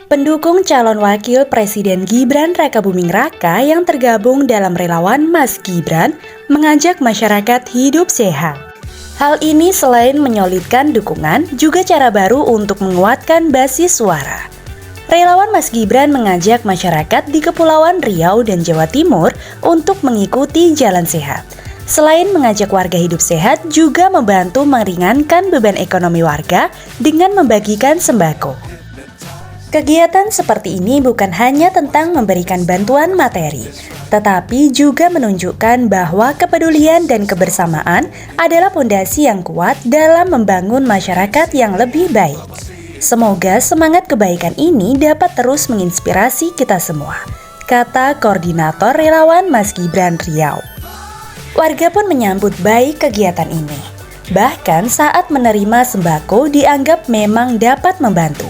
Pendukung calon wakil Presiden Gibran Rakabuming Raka yang tergabung dalam relawan Mas Gibran mengajak masyarakat hidup sehat. Hal ini selain menyolidkan dukungan, juga cara baru untuk menguatkan basis suara. Relawan Mas Gibran mengajak masyarakat di Kepulauan Riau dan Jawa Timur untuk mengikuti jalan sehat. Selain mengajak warga hidup sehat, juga membantu meringankan beban ekonomi warga dengan membagikan sembako. Kegiatan seperti ini bukan hanya tentang memberikan bantuan materi, tetapi juga menunjukkan bahwa kepedulian dan kebersamaan adalah fondasi yang kuat dalam membangun masyarakat yang lebih baik. Semoga semangat kebaikan ini dapat terus menginspirasi kita semua, kata Koordinator Relawan Mas Gibran Riau. Warga pun menyambut baik kegiatan ini. Bahkan saat menerima sembako dianggap memang dapat membantu.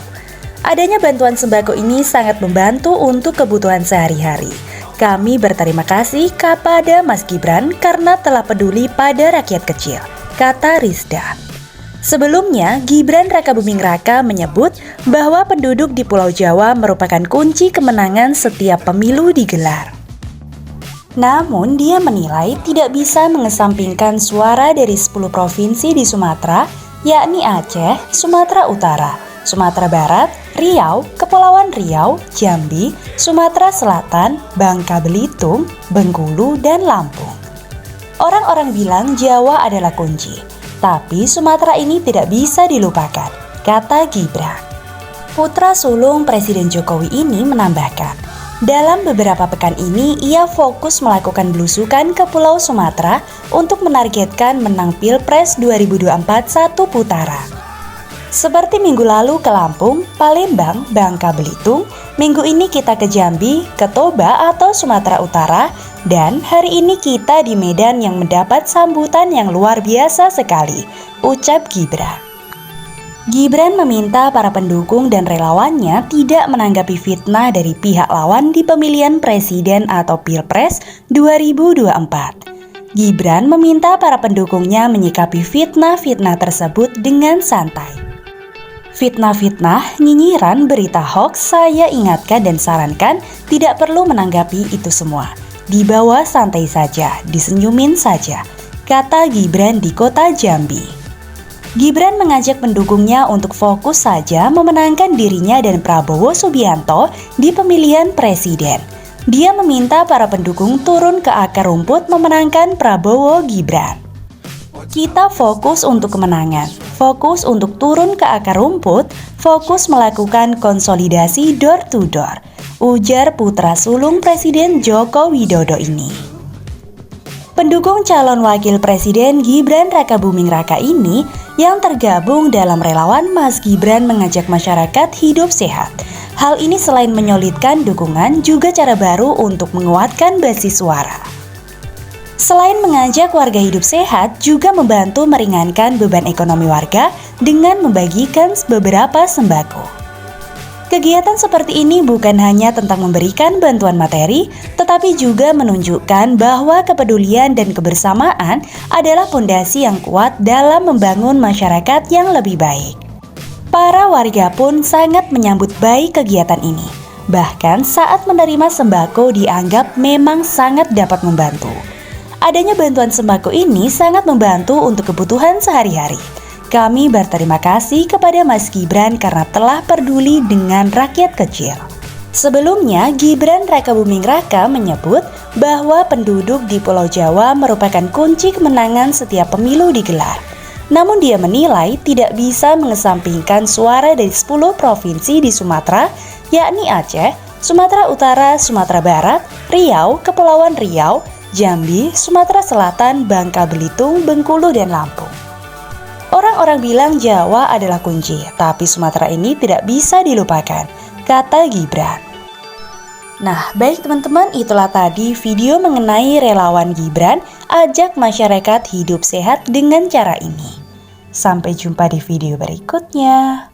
Adanya bantuan sembako ini sangat membantu untuk kebutuhan sehari-hari. Kami berterima kasih kepada Mas Gibran karena telah peduli pada rakyat kecil, kata Rizda. Sebelumnya, Gibran Rakabuming Raka menyebut bahwa penduduk di Pulau Jawa merupakan kunci kemenangan setiap pemilu digelar. Namun, dia menilai tidak bisa mengesampingkan suara dari 10 provinsi di Sumatera, yakni Aceh, Sumatera Utara, Sumatera Barat, Riau, Kepulauan Riau, Jambi, Sumatera Selatan, Bangka Belitung, Bengkulu, dan Lampung. Orang-orang bilang Jawa adalah kunci, tapi Sumatera ini tidak bisa dilupakan, kata Gibran. Putra sulung Presiden Jokowi ini menambahkan, dalam beberapa pekan ini ia fokus melakukan belusukan ke Pulau Sumatera untuk menargetkan menang Pilpres 2024 satu putaran. Seperti minggu lalu ke Lampung, Palembang, Bangka Belitung, minggu ini kita ke Jambi, ke Toba atau Sumatera Utara, dan hari ini kita di Medan yang mendapat sambutan yang luar biasa sekali, ucap Gibran. Gibran meminta para pendukung dan relawannya tidak menanggapi fitnah dari pihak lawan di pemilihan presiden atau Pilpres 2024. Gibran meminta para pendukungnya menyikapi fitnah-fitnah tersebut dengan santai. Fitnah-fitnah, nyinyiran, berita hoax, saya ingatkan dan sarankan tidak perlu menanggapi itu semua. Dibawa santai saja, disenyumin saja, kata Gibran di kota Jambi. Gibran mengajak pendukungnya untuk fokus saja memenangkan dirinya dan Prabowo Subianto di pemilihan presiden. Dia meminta para pendukung turun ke akar rumput memenangkan Prabowo Gibran. Kita fokus untuk kemenangan, fokus untuk turun ke akar rumput, fokus melakukan konsolidasi door to door, ujar putra sulung Presiden Joko Widodo ini. Pendukung calon wakil Presiden Gibran Rakabuming Raka ini yang tergabung dalam relawan Mas Gibran mengajak masyarakat hidup sehat. Hal ini selain menyolidkan dukungan, juga cara baru untuk menguatkan basis suara. Selain mengajak warga hidup sehat, juga membantu meringankan beban ekonomi warga dengan membagikan beberapa sembako. Kegiatan seperti ini bukan hanya tentang memberikan bantuan materi, tetapi juga menunjukkan bahwa kepedulian dan kebersamaan adalah fondasi yang kuat dalam membangun masyarakat yang lebih baik. Para warga pun sangat menyambut baik kegiatan ini. Bahkan saat menerima sembako dianggap memang sangat dapat membantu. Adanya bantuan sembako ini sangat membantu untuk kebutuhan sehari-hari. Kami berterima kasih kepada Mas Gibran karena telah peduli dengan rakyat kecil. Sebelumnya, Gibran Rakabuming Raka menyebut bahwa penduduk di Pulau Jawa merupakan kunci kemenangan setiap pemilu digelar. Namun dia menilai tidak bisa mengesampingkan suara dari 10 provinsi di Sumatera, yakni Aceh, Sumatera Utara, Sumatera Barat, Riau, Kepulauan Riau, Jambi, Sumatera Selatan, Bangka Belitung, Bengkulu, dan Lampung. Orang-orang bilang Jawa adalah kunci, tapi Sumatera ini tidak bisa dilupakan, kata Gibran. Nah, baik teman-teman, itulah tadi video mengenai relawan Gibran ajak masyarakat hidup sehat dengan cara ini. Sampai jumpa di video berikutnya.